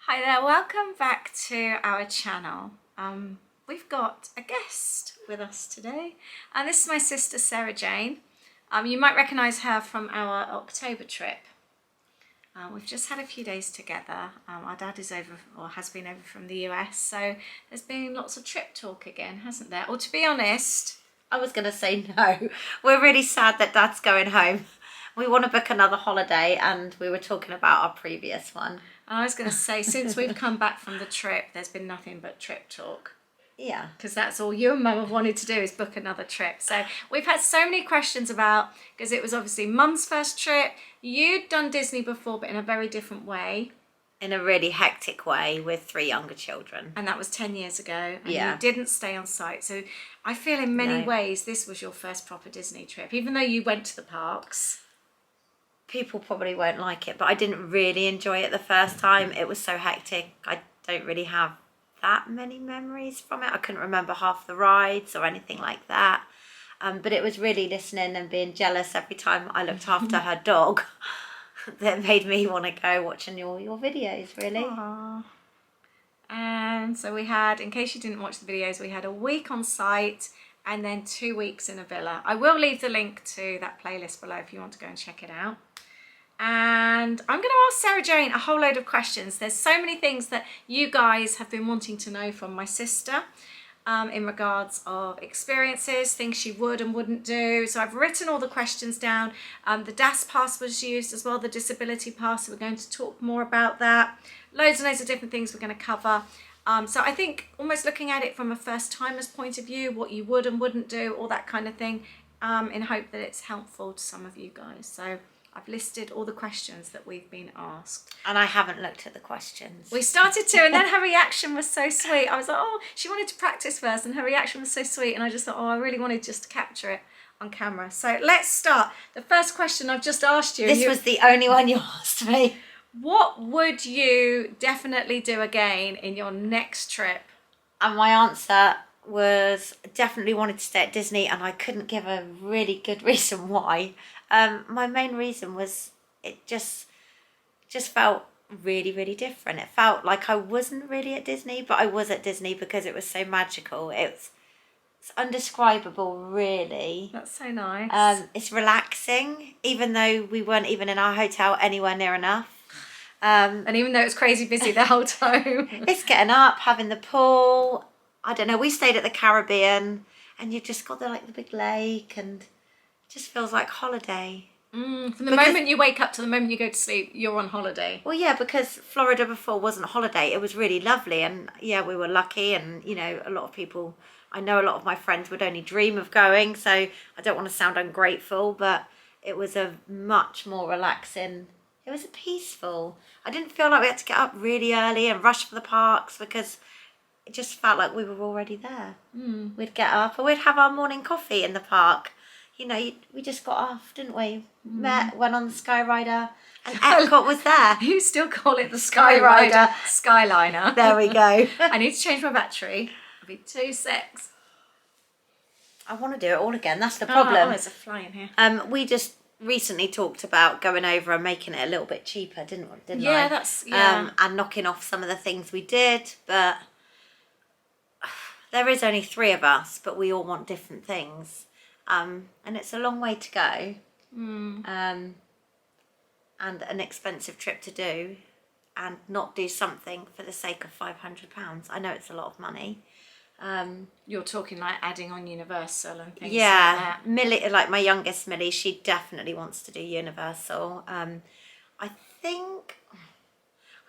Hi there, welcome back to our channel. We've got a guest with us today, and this is my sister Sarah Jane. You might recognise her from our October trip. We've just had a few days together. Our dad is over, or has been over from the US, so there's been lots of trip talk again, hasn't there? Or to be honest, I was going to say no. We're really sad that Dad's going home. We want to book another holiday, and we were talking about our previous one. I was going to say, since we've come back from the trip, there's been nothing but trip talk. Yeah. Because that's all you and Mum have wanted to do is book another trip. So we've had so many questions about, because it was obviously Mum's first trip. You'd done Disney before, but in a very different way. In a really hectic way with 3 younger children. And that was 10 years ago. And Yeah. you didn't stay on site. So I feel in many ways this was your first proper Disney trip, even though you went to the parks. People probably won't like it, but I didn't really enjoy it the first time. It was so hectic. I don't really have that many memories from it. I couldn't remember half the rides or anything like that. But it was really listening and being jealous every time I looked after her dog that made me want to go watching your videos, really. Aww. And so we had, in case you didn't watch the videos, we had a week on site and then 2 weeks in a villa. I will leave the link to that playlist below if you want to go and check it out. And I'm going to ask Sarah Jane a whole load of questions. There's so many things that you guys have been wanting to know from my sister in regards of experiences, things she would and wouldn't do. So I've written all the questions down. The DAS pass was used as well, the disability pass. So we're going to talk more about that. Loads and loads of different things we're going to cover. So I think almost looking at it from a first timer's point of view, what you would and wouldn't do, all that kind of thing, in hope that it's helpful to some of you guys. So I've listed all the questions that we've been asked. And I haven't looked at the questions. We started to, and then her reaction was so sweet. I was like, oh, she wanted to practice first, and her reaction was so sweet. And I just thought, oh, I really wanted just to capture it on camera. So let's start. The first question I've just asked you. This was the only one you asked me. What would you definitely do again in your next trip? And my answer was definitely wanted to stay at Disney, and I couldn't give a really good reason why. My main reason was it just felt really, really different. It felt like I wasn't really at Disney, but I was at Disney because it was so magical. It's undescribable, really. That's so nice. It's relaxing, even though we weren't even in our hotel anywhere near enough. And even though it was crazy busy the whole time. It's getting up, having the pool. I don't know, we stayed at the Caribbean, and you just got the big lake, and it just feels like holiday. From the moment you wake up to the moment you go to sleep, you're on holiday. Well, yeah, because Florida before wasn't a holiday. It was really lovely, and yeah, we were lucky, and a lot of people, I know a lot of my friends would only dream of going, so I don't want to sound ungrateful, but it was a much more relaxing, it was peaceful. I didn't feel like we had to get up really early and rush for the parks, because it just felt like we were already there. We'd get up and we'd have our morning coffee in the park. We just got off, didn't we? Met, went on the Skyrider, and Epcot was there. You still call it the Skyrider Skyliner. There we go. I need to change my battery. It'll be 2 secs. I want to do it all again. That's the problem. Oh, there's a fly in here. We just recently talked about going over and making it a little bit cheaper, didn't I? Yeah. And knocking off some of the things we did, but there is only 3 of us, but we all want different things. And it's a long way to go. And an expensive trip to do, and not do something for the sake of £500. I know it's a lot of money. You're talking like adding on Universal and things like that. Yeah, Millie, like my youngest Millie, she definitely wants to do Universal. I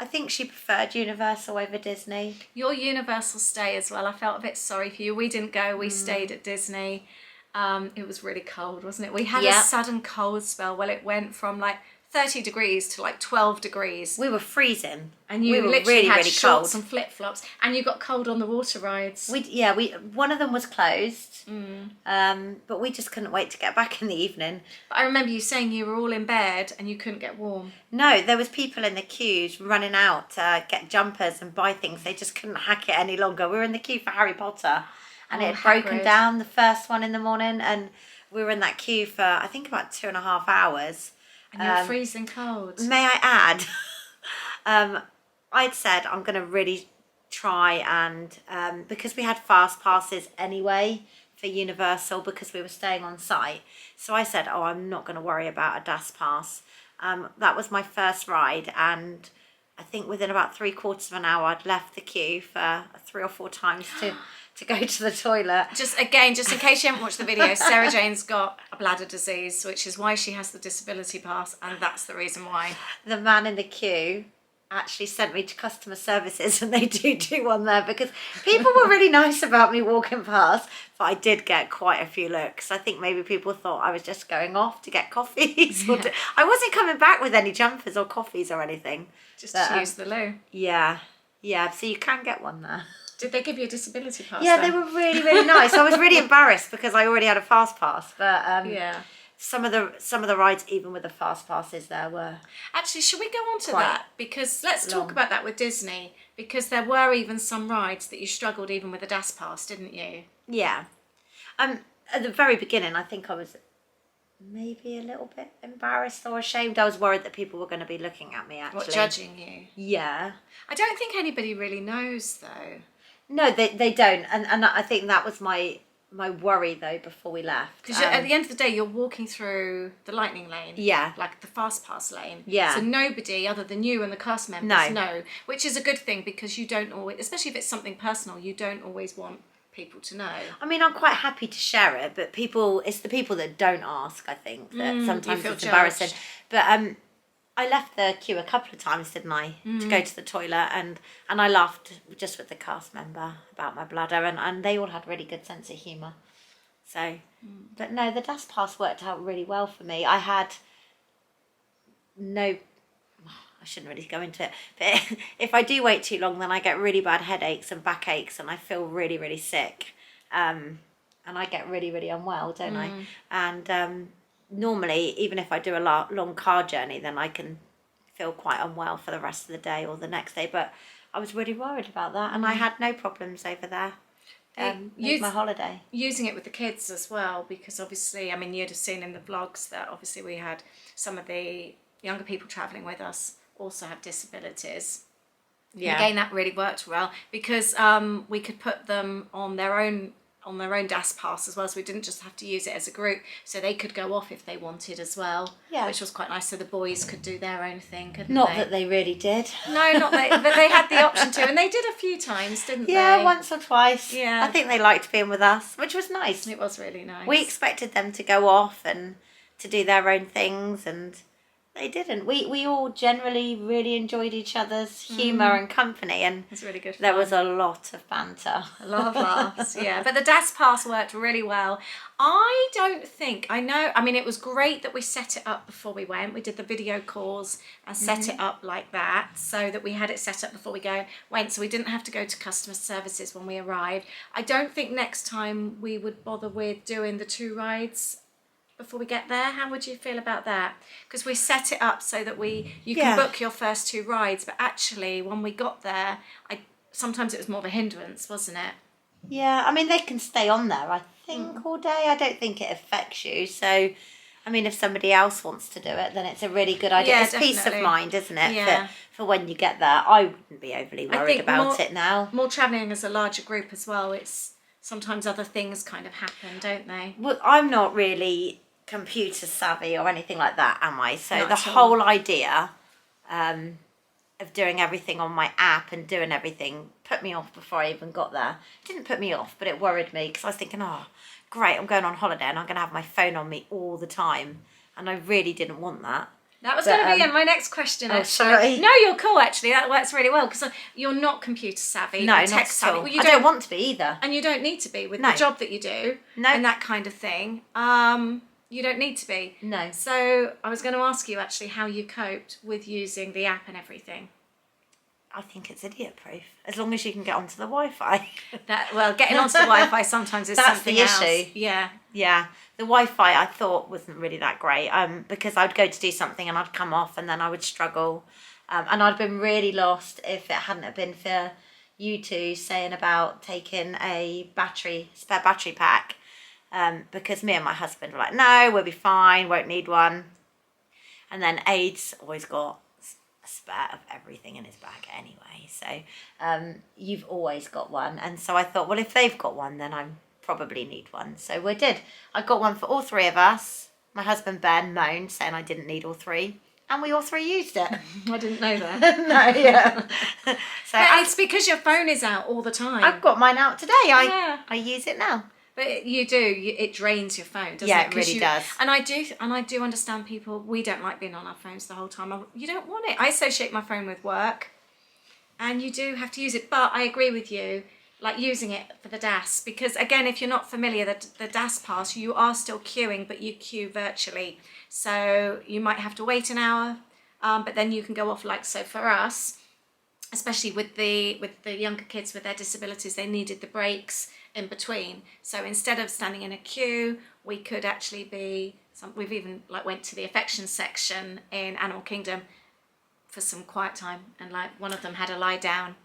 think she preferred Universal over Disney. Your Universal stay as well, I felt a bit sorry for you. We didn't go, we stayed at Disney. It was really cold, wasn't it? We had a sudden cold spell. Well, it went from like 30 degrees to like 12 degrees. We were freezing. And you were literally had really shorts cold. And flip-flops. And you got cold on the water rides. One of them was closed. But we just couldn't wait to get back in the evening. But I remember you saying you were all in bed and you couldn't get warm. No, there was people in the queues running out to get jumpers and buy things. They just couldn't hack it any longer. We were in the queue for Harry Potter, and it had broken down, the first one in the morning, and we were in that queue for I think about 2.5 hours. And you were freezing cold. May I add, I'd said I'm going to really try and, because we had fast passes anyway for Universal because we were staying on site. So I said, oh, I'm not going to worry about a DAS pass. That was my first ride, and I think within about 3/4 of an hour I'd left the queue for 3 or 4 times to go to the toilet. Just in case you haven't watched the video, Sarah Jane's got a bladder disease, which is why she has the disability pass, and that's the reason why. The man in the queue actually sent me to customer services, and they do one there because people were really nice about me walking past, but I did get quite a few looks. I think maybe people thought I was just going off to get coffees. Yeah. I wasn't coming back with any jumpers or coffees or anything. Just to use the loo. Yeah, so you can get one there. Did they give you a disability pass? Yeah, then? they were really, really nice. I was really embarrassed because I already had a fast pass, but yeah. Some of the rides, even with the fast passes, there were. Actually, should we go on to that? Because let's talk about that with Disney. Because there were even some rides that you struggled even with a DAS pass, didn't you? Yeah. At the very beginning, I think I was maybe a little bit embarrassed or ashamed. I was worried that people were going to be looking at me, actually. What, judging you? Yeah. I don't think anybody really knows, though. No, they don't. And I think that was my worry, though, before we left. Because at the end of the day, you're walking through the lightning lane. Yeah. Like the fast pass lane. Yeah. So nobody other than you and the cast members know, which is a good thing because you don't always, especially if it's something personal, you don't always want people to know. I mean, I'm quite happy to share it, but it's the people that don't ask, I think, that sometimes it's embarrassing. But I left the queue a couple of times, didn't I, to go to the toilet, and I laughed just with the cast member about my bladder, and they all had really good sense of humour. So, but no, the DAS pass worked out really well for me. I had I shouldn't really go into it, but if I do wait too long, then I get really bad headaches and backaches, and I feel really, really sick, and I get really, really unwell, don't I? And normally, even if I do a long car journey, then I can feel quite unwell for the rest of the day or the next day. But I was really worried about that, and I had no problems over there. Made my holiday. Using it with the kids as well, because obviously, I mean, you'd have seen in the vlogs that obviously we had some of the younger people travelling with us also have disabilities. Yeah. And again, that really worked well because we could put them on their own DAS pass as well, so we didn't just have to use it as a group, so they could go off if they wanted as well, which was quite nice, so the boys could do their own thing, couldn't not they? That they really did. No, not that they had the option to, and they did a few times, didn't they? Yeah, once or twice. Yeah. I think they liked being with us, which was nice. It was really nice. We expected them to go off and to do their own things, and they didn't. We all generally really enjoyed each other's humour and company, and it was really good fun. There was a lot of banter. A lot of laughs, yeah. But the DAS pass worked really well. I mean, it was great that we set it up before we went. We did the video calls and set it up like that so that we had it set up before we went, so we didn't have to go to customer services when we arrived. I don't think next time we would bother with doing the 2 rides before we get there. How would you feel about that? Because we set it up so that you can book your first 2 rides, but actually when we got there, sometimes it was more of a hindrance, wasn't it? Yeah, I mean, they can stay on there, I think, all day. I don't think it affects you. So, I mean, if somebody else wants to do it, then it's a really good idea. Yeah, it's peace of mind, isn't it? Yeah. For when you get there. I wouldn't be overly worried about it now. More travelling as a larger group as well, it's sometimes other things kind of happen, don't they? Well, I'm not really computer savvy or anything like that, am I? So Not the at all. whole idea of doing everything on my app and doing everything put me off before I even got there. It didn't put me off, but it worried me because I was thinking, oh, great, I'm going on holiday and I'm going to have my phone on me all the time, and I really didn't want that. That was going to be my next question, actually. Sorry. No, you're cool, actually. That works really well because you're not computer savvy, No, or not tech at savvy. all. Well, I don't want to be either. And you don't need to be with No. the job that you do and that kind of thing. You don't need to be. No. So I was going to ask you, actually, how you coped with using the app and everything. I think it's idiot proof, as long as you can get onto the Wi-Fi. Getting onto the Wi-Fi sometimes is That's something the else. issue. Yeah. Yeah, the Wi-Fi I thought wasn't really that great because I'd go to do something and I'd come off and then I would struggle, and I'd been really lost if it hadn't have been for you two saying about taking a spare battery pack, because me and my husband were like, no, we'll be fine, won't need one. And then Aid's always got a spare of everything in his bag anyway. So you've always got one. And so I thought, well, if they've got one, then I probably need one. So we did. I got one for all three of us. My husband Ben moaned, saying I didn't need all three. And we all three used it. I didn't know that. No, yeah. So it's because your phone is out all the time. I've got mine out today. I use it now. But you do. It drains your phone, doesn't it? Yeah, it really does. And I do understand people. We don't like being on our phones the whole time. You don't want it. I associate my phone with work, and you do have to use it. But I agree with you, like using it for the DAS, because again, if you're not familiar, the DAS pass, you are still queuing, but you queue virtually. So you might have to wait an hour, but then you can go off. Like, so for us, especially with the younger kids with their disabilities, they needed the breaks in between. So instead of standing in a queue, we could actually we've even like went to the affection section in Animal Kingdom for some quiet time, and like one of them had a lie down.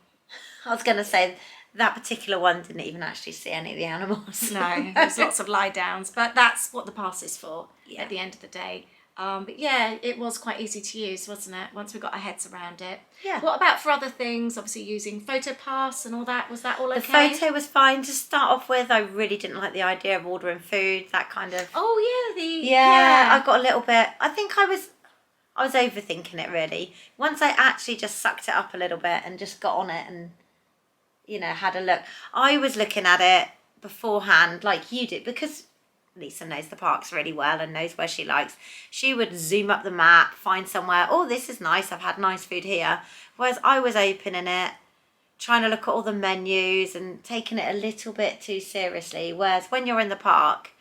I was going to say that particular one didn't even actually see any of the animals. No, there's lots of lie downs, but that's what the pass is for at the end of the day. But yeah, it was quite easy to use, wasn't it? Once we got our heads around it. Yeah. What about for other things? Obviously using PhotoPass and all that. Was that all okay? The photo was fine to start off with. I really didn't like the idea of ordering food, that kind of. Oh yeah, yeah. I got a little bit. I think I was overthinking it really. Once I actually just sucked it up a little bit and just got on it and, had a look. I was looking at it beforehand like you did, because Lisa knows the parks really well and knows where she likes. She would zoom up the map, find somewhere, oh, this is nice, I've had nice food here. Whereas I was opening it, trying to look at all the menus and taking it a little bit too seriously. Whereas when you're in the park,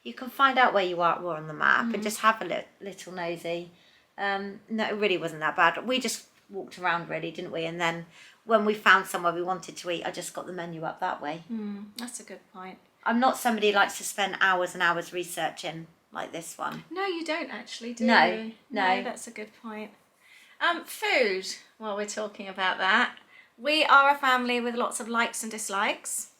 you can find out where you are on the map and just have a little nosy. No, it really wasn't that bad. We just walked around really, didn't we? And then when we found somewhere we wanted to eat, I just got the menu up that way. That's a good point. I'm not somebody who likes to spend hours and hours researching like this one. No, you don't actually, do No, you? no. That's a good point. Food, while we're talking about that. We are a family with lots of likes and dislikes.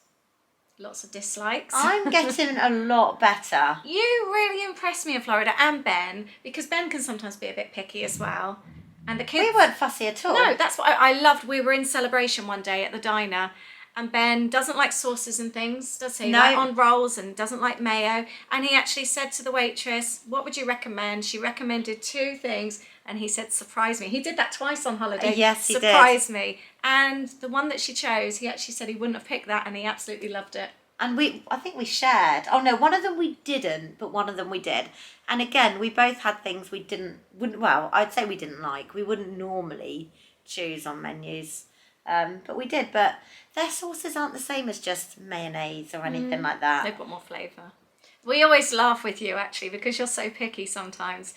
Lots of dislikes. I'm getting a lot better. You really impressed me in Florida, and Ben, because Ben can sometimes be a bit picky as well. And the kids... We weren't fussy at all. No, that's what I loved. We were in Celebration one day at the diner, and Ben doesn't like sauces and things, does he? No. Like on rolls, and doesn't like mayo. And he actually said to the waitress, what would you recommend? She recommended 2 things, and he said, surprise me. He did that twice on holiday. Yes, he did. Surprise me. And the one that she chose, he actually said he wouldn't have picked that, and he absolutely loved it. And I think we shared. Oh no, one of them we didn't, but one of them we did. And again, we both had things we I'd say we didn't like. We wouldn't normally choose on menus. But we did. But their sauces aren't the same as just mayonnaise or anything like that. They've got more flavour. We always laugh with you, actually, because you're so picky sometimes.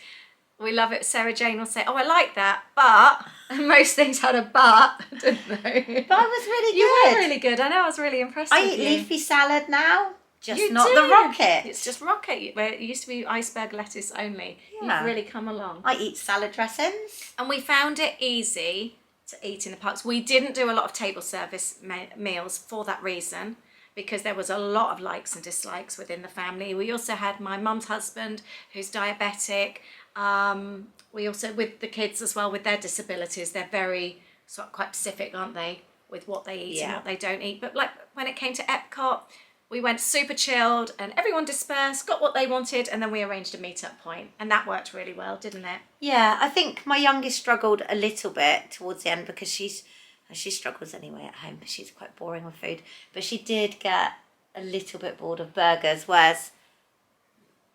We love it. Sarah Jane will say, oh, I like that, but... And most things had a but, didn't they? But I was really good. You were really good. I know, I was really impressed with you. I eat leafy salad now, just You not do. the rocket. It's just rocket, where it used to be iceberg lettuce only. Yeah. You've really come along. I eat salad dressings. And we found it easy to eat in the parks. We didn't do a lot of table service meals for that reason, because there was a lot of likes and dislikes within the family. We also had my mum's husband, who's diabetic. We also, with the kids as well, with their disabilities, they're very quite specific, aren't they, with what they eat and what they don't eat. But like when it came to Epcot, we went super chilled and everyone dispersed, got what they wanted, and then we arranged a meet-up point, and that worked really well, didn't it? Yeah, I think my youngest struggled a little bit towards the end because she struggles anyway at home, but she's quite boring with food. But she did get a little bit bored of burgers, whereas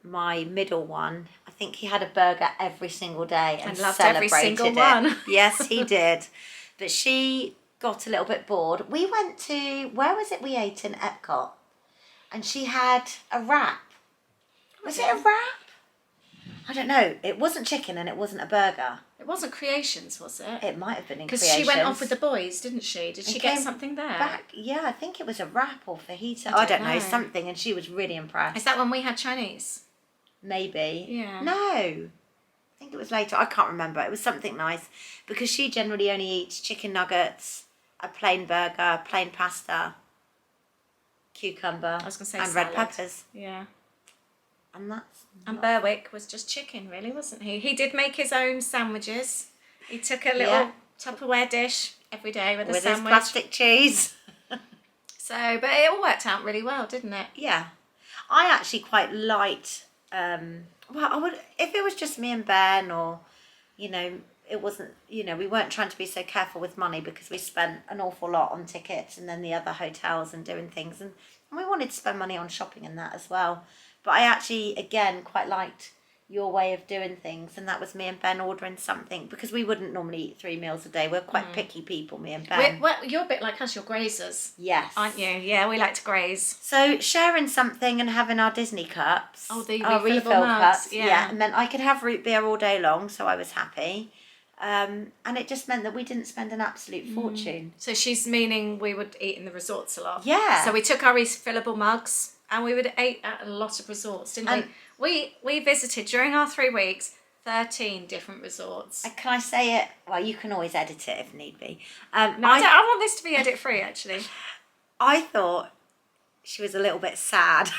my middle one, I think he had a burger every single day and loved celebrated every single it. one. Yes, he did. But she got a little bit bored. We went to, where was it we ate in Epcot? And she had a wrap. Was it a wrap? I don't know. It wasn't chicken and it wasn't a burger. It wasn't Creations, was it? It might have been in Because Creations. she went off with the boys, didn't she? Did she get something there? Back, yeah, I think it was a wrap or fajita. I I don't know, know. something. And she was really impressed. Is that when we had Chinese? Maybe. Yeah. No. I think it was later. I can't remember. It was something nice. Because she generally only eats chicken nuggets, a plain burger, plain pasta, cucumber, I was going to say and salad. red peppers. Yeah. And that's... And Berwick was just chicken, really, wasn't he? He did make his own sandwiches. He took a little Tupperware dish every day with a with sandwich. his plastic cheese. So, but it all worked out really well, didn't it? Yeah. I actually quite liked, well, I would, if it was just me and Ben, or, you know, it wasn't, you know, we weren't trying to be so careful with money because we spent an awful lot on tickets and then the other hotels and doing things. And we wanted to spend money on shopping and that as well. But I actually, again, quite liked your way of doing things, and that was me and Ben ordering something, because we wouldn't normally eat 3 meals a day. We're quite picky people, me and Ben. You're a bit like us, you're grazers. Yes. Aren't you? Yeah, we like to graze. So sharing something and having our Disney cups, Oh, the our refillable refill mugs, cups, yeah. it meant I could have root beer all day long, so I was happy. And it just meant that we didn't spend an absolute fortune. So she's meaning we would eat in the resorts a lot. Yeah. So we took our refillable mugs and we would eat at a lot of resorts, didn't we? We visited during our 3 weeks 13 different resorts. Can I say it? Well, you can always edit it if need be. No, I want this to be edit free, actually. I thought she was a little bit sad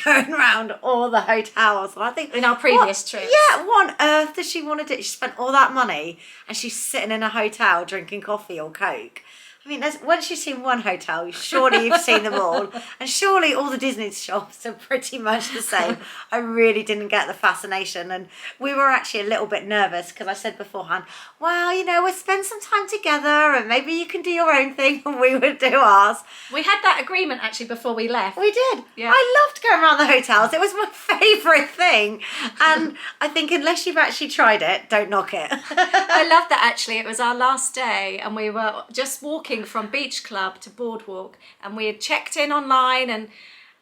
going around all the hotels. And I think In our previous trips. Yeah, what on earth does she want to do? She spent all that money and she's sitting in a hotel drinking coffee or Coke. I mean, once you've seen one hotel, surely you've seen them all. And surely all the Disney shops are pretty much the same. I really didn't get the fascination. And we were actually a little bit nervous because I said beforehand, well, you know, we'll spend some time together and maybe you can do your own thing and we would do ours. We had that agreement actually before we left. We did. Yeah. I loved going around the hotels. It was my favourite thing. And I think unless you've actually tried it, don't knock it. I love that actually. It was our last day and we were just walking from Beach Club to Boardwalk, and we had checked in online, and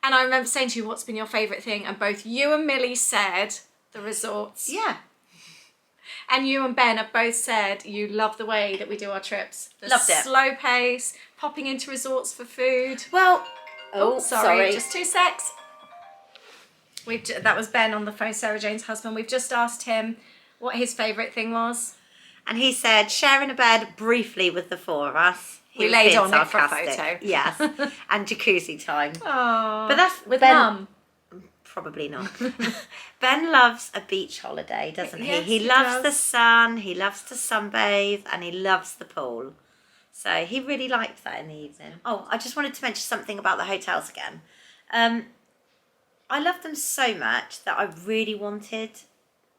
I remember saying to you, what's been your favourite thing? And both you and Millie said the resorts. Yeah. And you and Ben have both said you love the way that we do our trips. The Loved it. slow pace, popping into resorts for food. Well, sorry. Just 2 secs. That was Ben on the phone, Sarah Jane's husband. We've just asked him what his favourite thing was. And he said, sharing a bed briefly with the 4 of us. We laid on it for a photo. Yes. And jacuzzi time. Oh, But that's with Ben, Mum. Probably not. Ben loves a beach holiday, doesn't he? Yes, He he loves does. the sun, he loves to sunbathe, and he loves the pool. So he really liked that in the evening. Oh, I just wanted to mention something about the hotels again. I love them so much that I really wanted,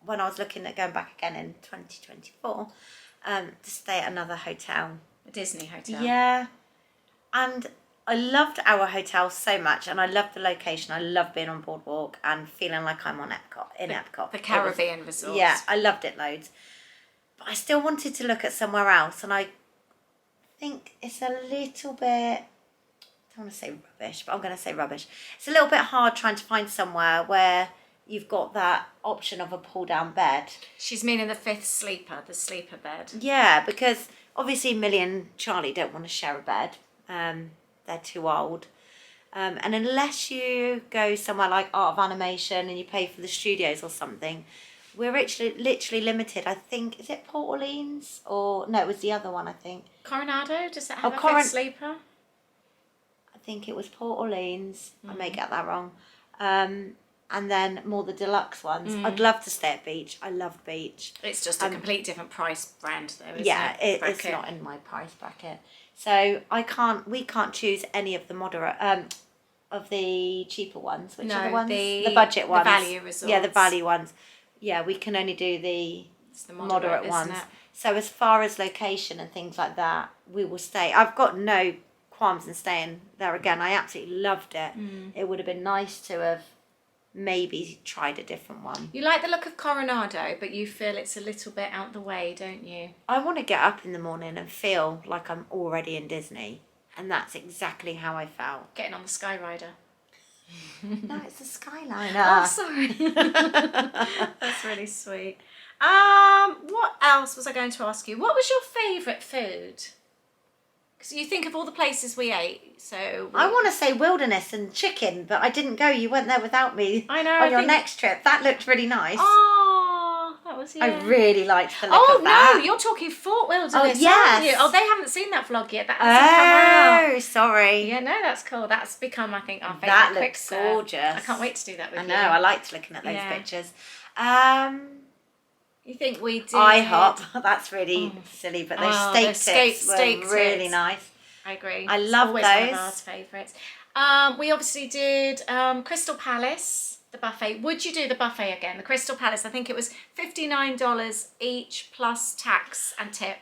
when I was looking at going back again in 2024, to stay at another hotel. A Disney hotel. Yeah. And I loved our hotel so much, and I loved the location. I loved being on Boardwalk and feeling like I'm on Epcot. The Caribbean resort. Yeah, I loved it loads. But I still wanted to look at somewhere else, and I think it's a little bit, I don't want to say rubbish, but I'm going to say rubbish. It's a little bit hard trying to find somewhere where you've got that option of a pull-down bed. She's meaning the 5th sleeper, the sleeper bed. Yeah, because obviously Millie and Charlie don't want to share a bed. They're too old. And unless you go somewhere like Art of Animation and you pay for the studios or something, we're literally limited. I think, is it Port Orleans? Or, no, it was the other one, I think. Coronado? Does that have a 5th sleeper? I think it was Port Orleans. I may get that wrong. And then more the deluxe ones. I'd love to stay at beach. I love beach. It's just a complete different price brand though, isn't yeah, it? it's not in my price bracket. So we can't choose any of the moderate, of the cheaper ones. Which are the ones? The budget ones. The value resorts. Yeah, the value ones. Yeah, we can only do the moderate ones. Isn't it? So as far as location and things like that, we will stay. I've got no qualms in staying there again. I absolutely loved it. It would have been nice to have maybe tried a different one. You like the look of Coronado, but you feel it's a little bit out the way, don't you? I want to get up in the morning and feel like I'm already in Disney, and that's exactly how I felt. Getting on the Skyrider. No, it's a Skyliner. Oh, sorry. That's really sweet. What else was I going to ask you? What was your favourite food? Because you think of all the places we ate, so... I want to say wilderness and chicken, but I didn't go. You went there without me. I know. On your next trip. That looked really nice. Oh, that was, yeah. I really liked the look of that. Oh, no, you're talking Fort Wilderness, yes. aren't you? Oh, they haven't seen that vlog yet. That hasn't come out. Oh, sorry. Yeah, no, that's cool. That's become, I think, our favourite That quick looks serve. gorgeous. I can't wait to do that with you. I know. I liked looking at those pictures. Yeah, You think we did? IHOP. That's really silly, but those steak tips were really nice. I agree. I love always those. One of our favourites. We obviously did Crystal Palace, the buffet. Would you do the buffet again? The Crystal Palace, I think it was $59 each plus tax and tip.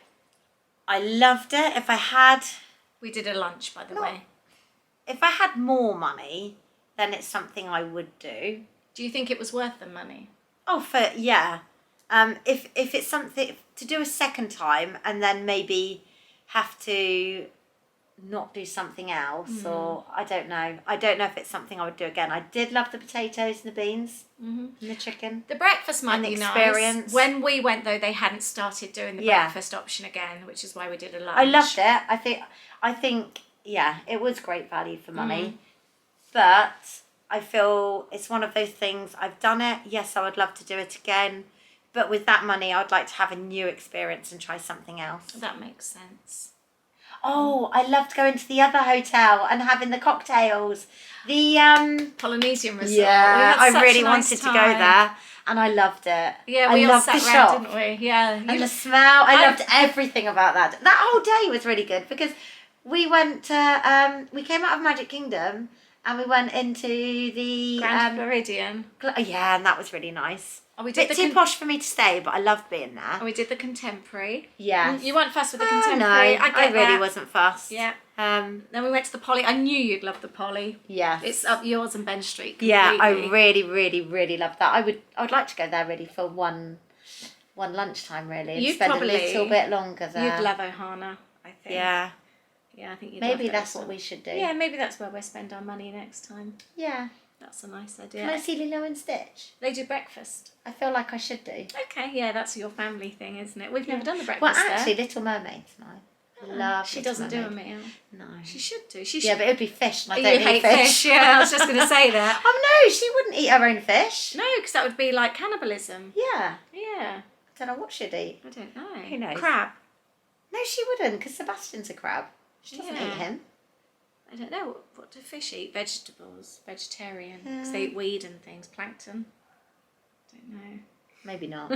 I loved it. If I had... We did a lunch, by the way. If I had more money, then it's something I would do. Do you think it was worth the money? Oh, yeah. If it's something to do a second time and then maybe have to not do something else, or I don't know if it's something I would do again. I did love the potatoes and the beans and the chicken. The breakfast might be nice. When we went though, they hadn't started doing the breakfast option again, which is why we did a lunch. I loved it. I think it was great value for money, but I feel it's one of those things. I've done it. Yes, I would love to do it again, but with that money, I'd like to have a new experience and try something else. That makes sense. Oh, I loved going to the other hotel and having the cocktails. The Polynesian resort. Yeah, I really wanted to go there, and I loved it. Yeah, we all sat around, didn't we? Yeah, and the smell. I loved everything about that. That whole day was really good because we went to we came out of Magic Kingdom and we went into the Grand Floridian. Yeah, and that was really nice. Oh, we did bit too posh for me to stay, but I loved being there. And we did the Contemporary. Yeah. You weren't fussed with the Contemporary. No, I really wasn't fussed. Yeah. Then we went to the Poly. I knew you'd love the Poly. Yeah. It's up yours and Ben Street completely. Yeah, I really, really, really loved that. I would like to go there really for one lunchtime really. And spend a little bit longer there. You'd love Ohana, I think. Yeah. Yeah, I think you'd maybe love that's what we should do. Yeah, maybe that's where we'll spend our money next time. Yeah. That's a nice idea. Can I see Lilo and Stitch? They do breakfast. I feel like I should do. Okay, yeah, that's your family thing, isn't it? We've never done the breakfast Well, actually, Little Mermaid tonight. Love. She doesn't do a meal. No. She should do. She yeah, but it would be fish, and I you don't hate eat fish. Yeah, I was just going to say that. Oh no, she wouldn't eat her own fish. No, because that would be like cannibalism. Yeah. Yeah. I don't know what she'd eat. I don't know. Who knows? Crab. No, she wouldn't, because Sebastian's a crab. She doesn't eat him. I don't know. What do fish eat? Vegetables. Vegetarian. Because they eat weed and things. Plankton. Don't know. Maybe not.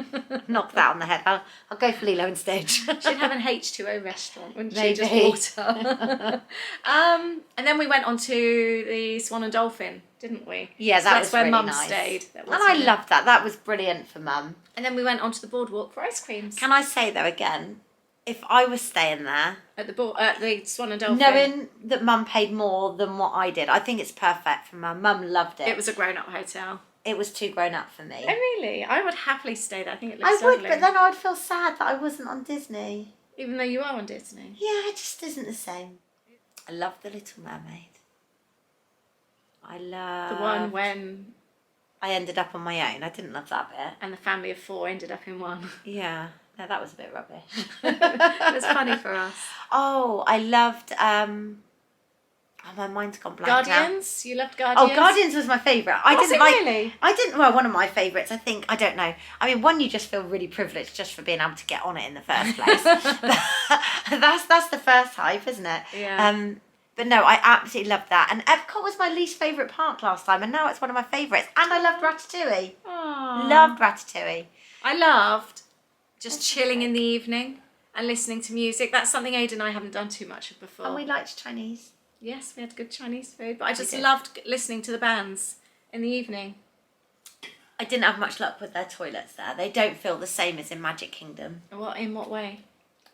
Knock that on the head. I'll go for Lilo and Stitch. She'd have an H2O restaurant, wouldn't Maybe. she? Just water. And then we went on to the Swan and Dolphin, didn't we? Yeah, so that's that's where really Mum nice. stayed. And I loved that. That was brilliant for Mum. And then we went onto the boardwalk for ice creams. Can I say though again, if I was staying there at the Swan and Dolphin, knowing that Mum paid more than what I did, I think it's perfect for Mum. Mum loved it. It was a grown-up hotel. It was too grown up for me. Oh really? I would happily stay there. I think it looks I would, lovely. but then I would feel sad that I wasn't on Disney. Even though you are on Disney. Yeah, it just isn't the same. I love The Little Mermaid. I love the one when I ended up on my own. I didn't love that bit. And the family of 4 ended up in one. Yeah. No, that was a bit rubbish. It was funny for us. Oh, I loved my mind's gone blank Guardians? now. You loved Guardians? Oh, Guardians was my favourite. Really? Well, one of my favourites, I think, I don't know. I mean, one, you just feel really privileged just for being able to get on it in the first place. that's the first hype, isn't it? Yeah. But no, I absolutely loved that. And Epcot was my least favourite park last time, and now it's one of my favourites. And I loved Ratatouille. Aww. Loved Ratatouille. I loved just chilling in the evening and listening to music. That's something Ada and I haven't done too much of before. And we liked Chinese. Yes, we had good Chinese food, but I just loved listening to the bands in the evening. I didn't have much luck with their toilets there. They don't feel the same as in Magic Kingdom. In what way?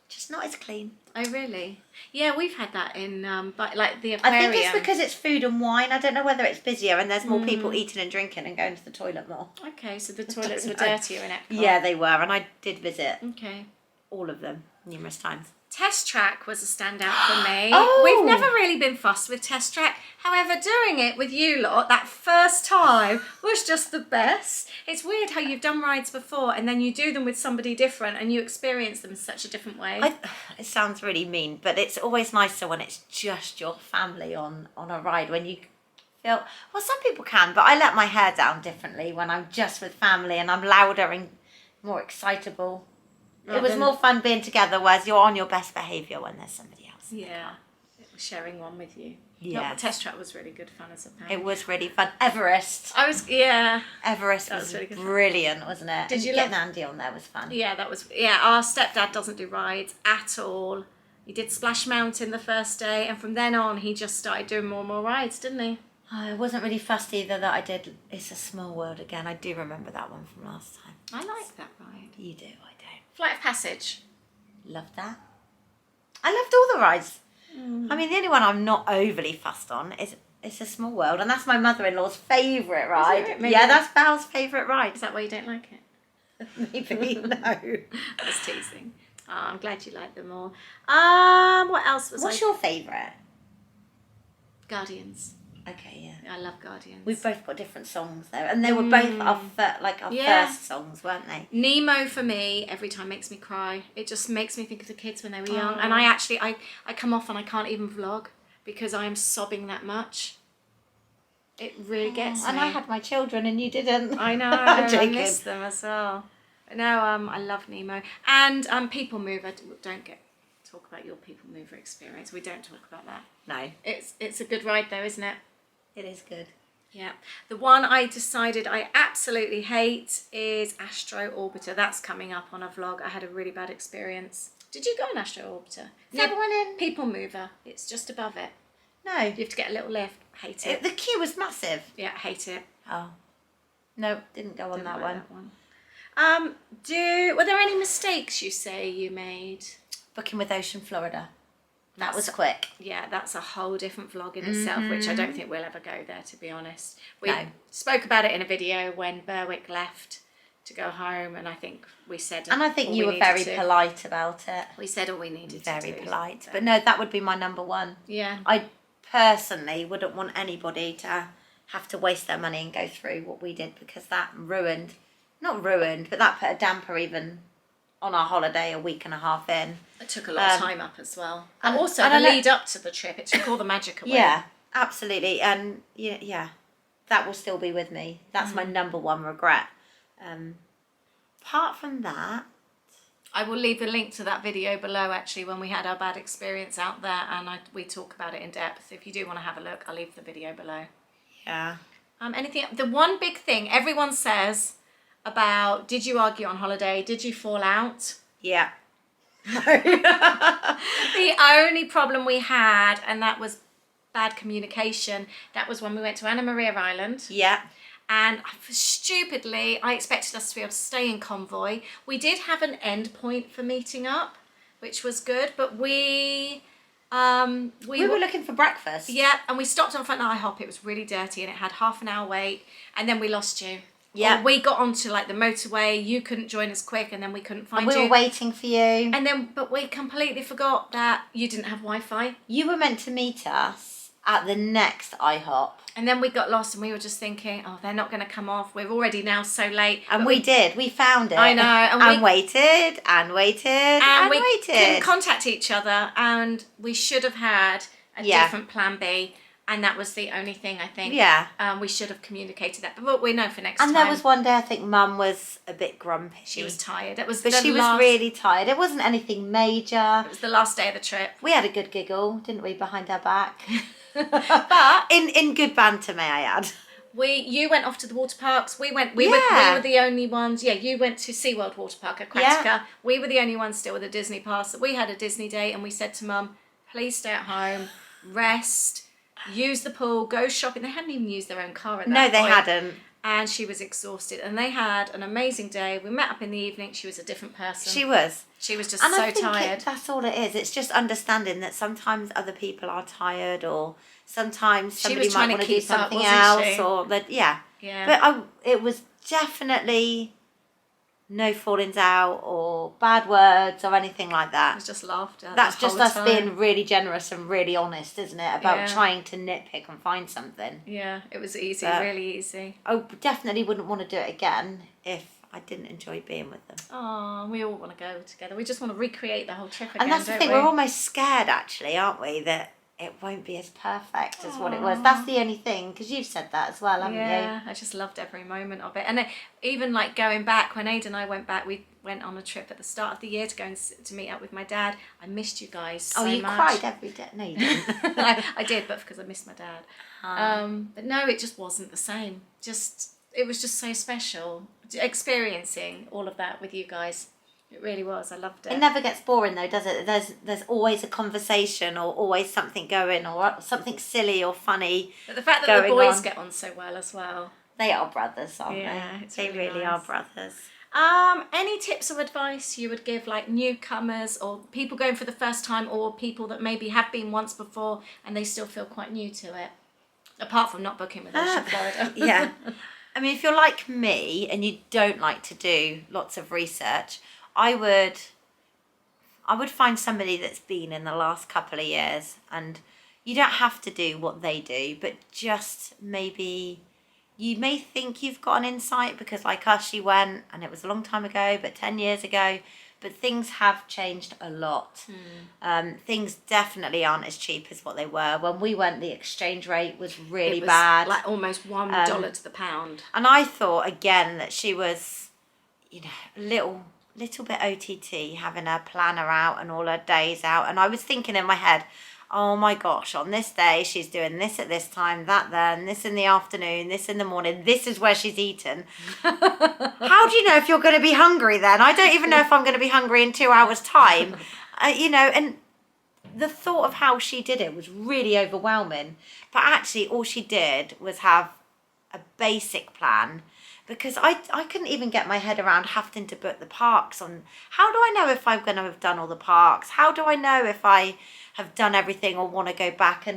Just not as clean. Oh, really? Yeah, we've had that in, like the aquarium. I think it's because it's food and wine. I don't know whether it's busier and there's more people eating and drinking and going to the toilet more. Okay, so the toilets were dirtier in Epcot. Yeah, they were, and I did visit all of them numerous times. Test Track was a standout for me. Oh. We've never really been fussed with Test Track. However, doing it with you lot that first time was just the best. It's weird how you've done rides before and then you do them with somebody different and you experience them in such a different way. It sounds really mean, but it's always nicer when it's just your family on a ride, when you feel... Well, some people can, but I let my hair down differently when I'm just with family and I'm louder and more excitable. It was more fun being together, whereas you're on your best behaviour when there's somebody else. Yeah, it sharing one with you. Yeah. The test track was really good fun as a parent. It was really fun. Everest. That Everest was really good fun. brilliant, wasn't it? Did you getting love... Andy on there was fun. Yeah, that was... Yeah, our stepdad doesn't do rides at all. He did Splash Mountain the first day, and from then on, he just started doing more and more rides, didn't he? I wasn't really fussed either that I did It's a Small World again. I do remember that one from last time. I like that ride. You do, I don't. Flight of Passage. Loved that. I loved all the rides. I mean, the only one I'm not overly fussed on is It's a Small World, and that's my mother-in-law's favourite ride. Is it? Maybe. Yeah, that's Val's favourite ride. Is that why you don't like it? Maybe, no. That's teasing. Oh, I'm glad you like them all. What else was What's your favourite? Guardians. Okay, yeah. I love Guardians. We've both got different songs there, and they were both our first songs, weren't they? Nemo for me every time makes me cry. It just makes me think of the kids when they were young, and I come off and I can't even vlog because I am sobbing that much. It really gets me. And I had my children, and you didn't. I know. I miss them as well. No, I love Nemo and People Mover. Don't talk about your People Mover experience. We don't talk about that. No, it's a good ride though, isn't it? it is good. Yeah. The one I decided I absolutely hate is Astro Orbiter. That's coming up on a vlog. I had a really bad experience. Did you go on Astro Orbiter? Is that the one in? People Mover. It's just above it. No. You have to get a little lift. Hate it. The queue was massive. Yeah, hate it. Oh. No, didn't go on that one. Were there any mistakes you say you made? Booking with Ocean Florida. That was quick. Yeah, that's a whole different vlog in itself, which I don't think we'll ever go there, to be honest. We No. spoke about it in a video when Berwick left to go home, and I think we said... And I think all you we were very needed to. polite about it. We said all we needed to do. Very polite. But no, that would be my number one. Yeah. I personally wouldn't want anybody to have to waste their money and go through what we did, because that not ruined, but that put a damper even on our holiday a week and a half in. It took a lot of time up as well. And and- also and the I know- lead up to the trip, it took all the magic away. Yeah, absolutely. And yeah, that will still be with me. That's my number one regret. Apart from that, I will leave the link to that video below, actually, when we had our bad experience out there, and we talk about it in depth. If you do want to have a look, I'll leave the video below. yeah. The one big thing everyone says about, did you argue on holiday? Did you fall out? Yeah. The only problem we had, and that was bad communication, that was when we went to Anna Maria Island. Yeah. And stupidly, I expected us to be able to stay in convoy. We did have an end point for meeting up, which was good, but we were looking for breakfast. Yeah, and we stopped on front of IHOP. It was really dirty and it had half an hour wait, and then we lost you. Yeah. Or we got onto like the motorway, you couldn't join us quick, and then we couldn't find And we you. were waiting for you. But we completely forgot that you didn't have Wi-Fi. You were meant to meet us at the next IHOP. And then we got lost and we were just thinking, oh, they're not going to come off. We're already now so late. And But we did. We found it. I know. And waited and waited and we waited. couldn't contact each other, and we should have had a different plan B. And that was the only thing, I think. Yeah. We should have communicated that. But we know for next time. And there was one day I think Mum was a bit grumpy. She was tired. It was But she was really tired. It wasn't anything major. It was the last day of the trip. We had a good giggle, didn't we, behind her back? But in good banter, may I add. you went off to the water parks. We were the only ones. Yeah, you went to SeaWorld Water Park at Quidco. Yeah. We were the only ones still with a Disney pass. We had a Disney day, and we said to Mum, please stay at home, rest, use the pool, go shopping. They hadn't even used their own car at that point. No, they hadn't. And she was exhausted, and they had an amazing day. We met up in the evening. She was a different person. She was. She was just And so I think tired. that's all it is. It's just understanding that sometimes other people are tired, or sometimes somebody was trying might to want to do keep up, something wasn't else, she? or that. Yeah. Yeah. But it was definitely no fallings out or bad words or anything like It that. was just laughter. That's the just whole us time. being really generous and really honest, isn't it? About Yeah. trying to nitpick and find something. Yeah, it was easy, But- really easy. I definitely wouldn't want to do it again if I didn't enjoy being with them. Oh, we all want to go together. We just want to recreate the whole trip again. And that's the don't thing, we? we're almost scared actually, aren't we? That it won't be as perfect as what it was. That's the only thing, because you've said that as well, haven't you? Yeah, I just loved every moment of it. And then, even like going back, when Ada and I went back, we went on a trip at the start of the year to go and to meet up with my dad. I missed you guys so much. Oh, you cried every day? No, you didn't. I did, but because I missed my dad. But no, it just wasn't the same. It was just so special experiencing all of that with you guys. It really was. I loved it. It never gets boring though, does it? There's always a conversation, or always something going, or something silly or funny. But the fact that the boys on. get on so well as well. They are brothers, aren't Yeah, they? it's They really really nice. are brothers. Any tips or advice you would give like newcomers or people going for the first time, or people that maybe have been once before and they still feel quite new to it? Apart from not booking with Ocean Florida. Yeah. I mean, if you're like me and you don't like to do lots of research, I would find somebody that's been in the last couple of years, and you don't have to do what they do, but just maybe you may think you've got an insight because like us, you went and it was a long time ago, but 10 years ago, but things have changed a lot. Things definitely aren't as cheap as what they were. When we went, the exchange rate was really bad. Like almost $1 to the pound. And I thought again that she was, you know, a little bit OTT, having her planner out and all her days out. And I was thinking in my head, oh my gosh, on this day she's doing this at this time, that then, this in the afternoon, this in the morning, this is where she's eaten. How do you know if you're going to be hungry then? I don't even know if I'm going to be hungry in 2 hours' time. You know, and the thought of how she did it was really overwhelming. But actually all she did was have a basic plan, because I couldn't even get my head around having to book the parks on. How do I know if I'm going to have done all the parks? How do I know if I have done everything or want to go back?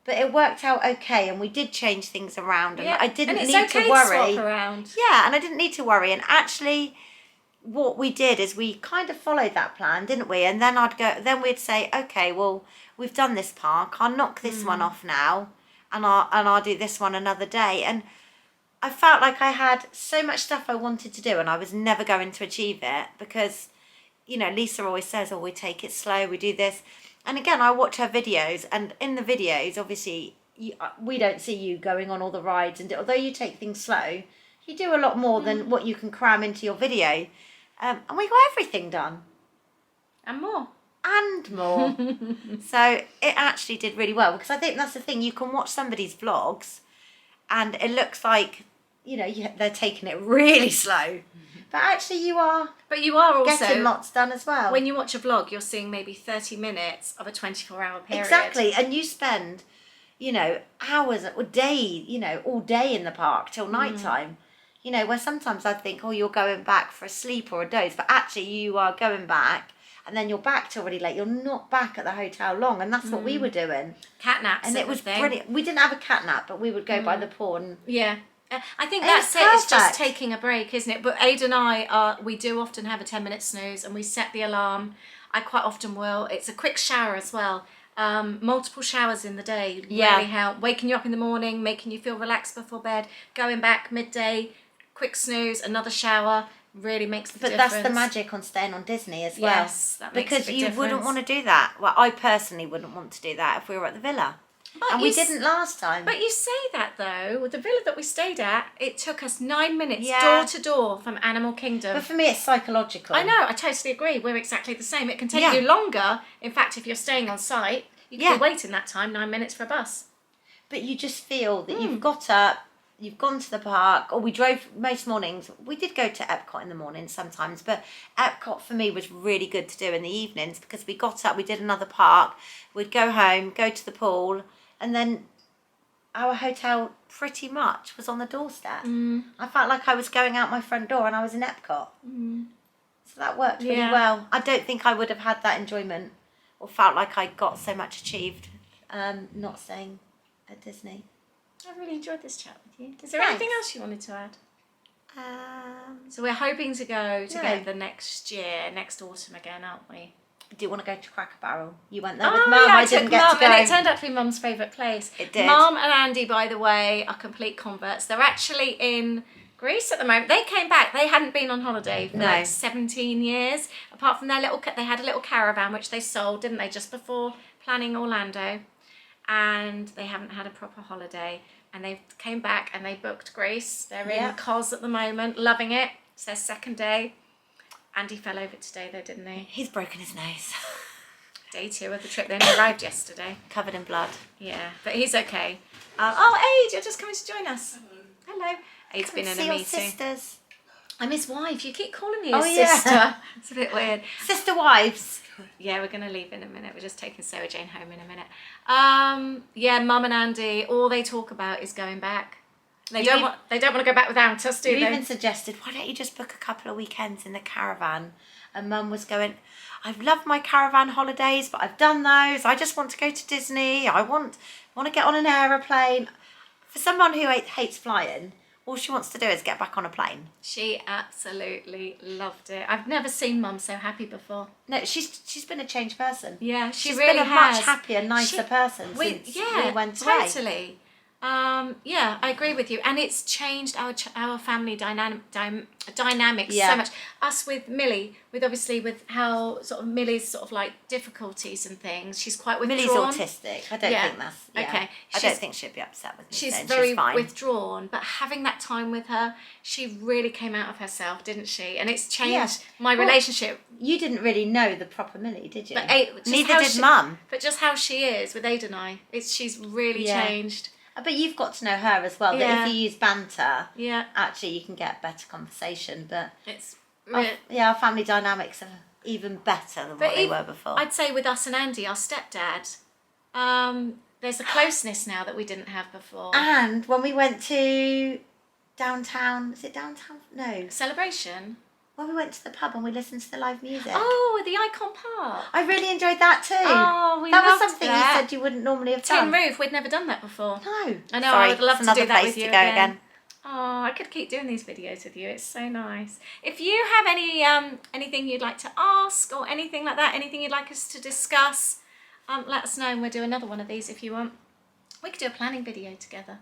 But it worked out okay, and we did change things around, and I didn't need to worry. Swap around. Yeah, and I didn't need to worry. And actually, what we did is we kind of followed that plan, didn't we? And then we'd say, okay, well, we've done this park. I'll knock this one off now, and I'll do this one another day. And I felt like I had so much stuff I wanted to do, and I was never going to achieve it because, you know, Lisa always says, oh, we take it slow, we do this. And again, I watch her videos, and in the videos, obviously, we don't see you going on all the rides. And although you take things slow, you do a lot more than what you can cram into your video. And we got everything done. And more. And more. So it actually did really well, because I think that's the thing. You can watch somebody's vlogs and it looks like, you know, they're taking it really slow. But actually you are also getting lots done as well. When you watch a vlog, you're seeing maybe 30 minutes of a 24-hour period. Exactly. And you spend, you know, hours or day, you know, all day in the park till night time. You know, where sometimes I think, oh, you're going back for a sleep or a doze, but actually you are going back and then you're back till really late. You're not back at the hotel long, and that's what we were doing. Cat naps. And it was brilliant. We didn't have a cat nap, but we would go by the pool and... Yeah. I think that's it. It's just taking a break, isn't it? But Ada and I, we do often have a 10-minute snooze, and we set the alarm. I quite often will. It's a quick shower as well. Multiple showers in the day really help. Waking you up in the morning, making you feel relaxed before bed, going back midday, quick snooze, another shower, really makes the difference. But that's the magic on staying on Disney as well. Yes, that makes a big difference. Because you wouldn't want to do that. Well, I personally wouldn't want to do that if we were at the villa. And we didn't last time. But you say that though, with the villa that we stayed at, it took us 9 minutes door to door from Animal Kingdom. But for me, it's psychological. I know, I totally agree. We're exactly the same. It can take you longer. In fact, if you're staying on site, you can be waiting that time, 9 minutes for a bus. But you just feel that you've got up, you've gone to the park, or we drove most mornings. We did go to Epcot in the morning sometimes, but Epcot for me was really good to do in the evenings, because we got up, we did another park, we'd go home, go to the pool, and then our hotel pretty much was on the doorstep. I felt like I was going out my front door and I was in Epcot. So that worked really well. I don't think I would have had that enjoyment or felt like I got so much achieved not staying at Disney. I really enjoyed this chat with you. Is there anything else you wanted to add? So we're hoping to go together next autumn again, aren't we? Do you want to go to Cracker Barrel? You went there with Mum. I didn't get to go. And it turned out to be Mum's favourite place. It did. Mum and Andy, by the way, are complete converts. They're actually in Greece at the moment. They came back. They hadn't been on holiday for like 17 years. Apart from they had a little caravan which they sold, didn't they, just before planning Orlando. and they haven't had a proper holiday. And they came back and they booked Greece. They're in Kos at the moment, loving it. It's their second day. Andy fell over today though, didn't he? He's broken his nose. Day 2 of the trip. They only arrived yesterday. Covered in blood. Yeah, but he's okay. Oh, Aid, you're just coming to join us. Hello. Aid's been in a meeting. Sisters. I'm his wife. You keep calling me Oh, his yeah. sister. It's a bit weird. Sister wives. Yeah, we're going to leave in a minute. We're just taking Sarah Jane home in a minute. Yeah, Mum and Andy, all they talk about is going back. They don't want to go back without us, do You they? even suggested, why don't you just book a couple of weekends in the caravan? And Mum was going, I've loved my caravan holidays, but I've done those. I just want to go to Disney. I want to get on an aeroplane. For someone who hates flying, all she wants to do is get back on a plane. She absolutely loved it. I've never seen Mum so happy before. No, she's been a changed person. Yeah, She's really been a has. much happier, nicer person since we went away. Totally. Yeah, I agree with you, and it's changed our family dynamics so much. Us with Millie, with how sort of Millie's sort of like difficulties and things. She's quite withdrawn. Millie's autistic. I don't think that's okay. I don't think she'd be upset with me. She's then. very She's fine. withdrawn, but having that time with her, she really came out of herself, didn't she? And it's changed my relationship. You didn't really know the proper Millie, did you? But neither did Mum. But just how she is with Aid and I, she's really changed. But you've got to know her as well. That if you use banter, actually you can get better conversation. But it's our family dynamics are even better than what they were before. I'd say with us and Andy, our stepdad, there's a closeness now that we didn't have before. And when we went to downtown, is it downtown? No. Celebration? When we went to the pub and we listened to the live music. Oh, at the Icon Park. I really enjoyed that too. Oh, that was something you said you wouldn't normally have done. Tin Roof, we'd never done that before. No. I know, Sorry, I would love to do that with you again. Oh, I could keep doing these videos with you. It's so nice. If you have any anything you'd like to ask or anything like that, anything you'd like us to discuss, let us know and we'll do another one of these if you want. We could do a planning video together.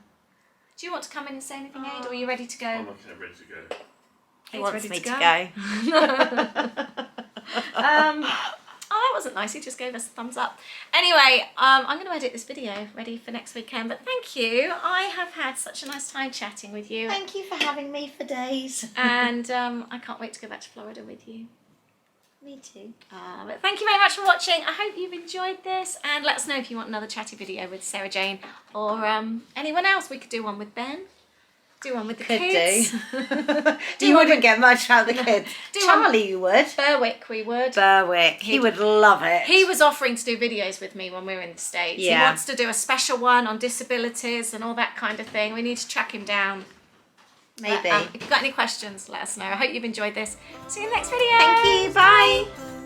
Do you want to come in and say anything, Aid, or are you ready to go? I'm ready to go. He wants me to go. Oh, that wasn't nice. He just gave us a thumbs up. Anyway, I'm going to edit this video ready for next weekend. But thank you. I have had such a nice time chatting with you. Thank you for having me for days. And I can't wait to go back to Florida with you. Me too. But thank you very much for watching. I hope you've enjoyed this. And let us know if you want another chatty video with Sarah Jane or anyone else. We could do one with Ben. Do one with the kids. You wouldn't get much out of the kids. Charlie, you would. Berwick, we would. Berwick. He would love it. He was offering to do videos with me when we were in the States. Yeah. He wants to do a special one on disabilities and all that kind of thing. We need to track him down. Maybe. If you've got any questions, let us know. I hope you've enjoyed this. See you in the next video. Thank you. Bye.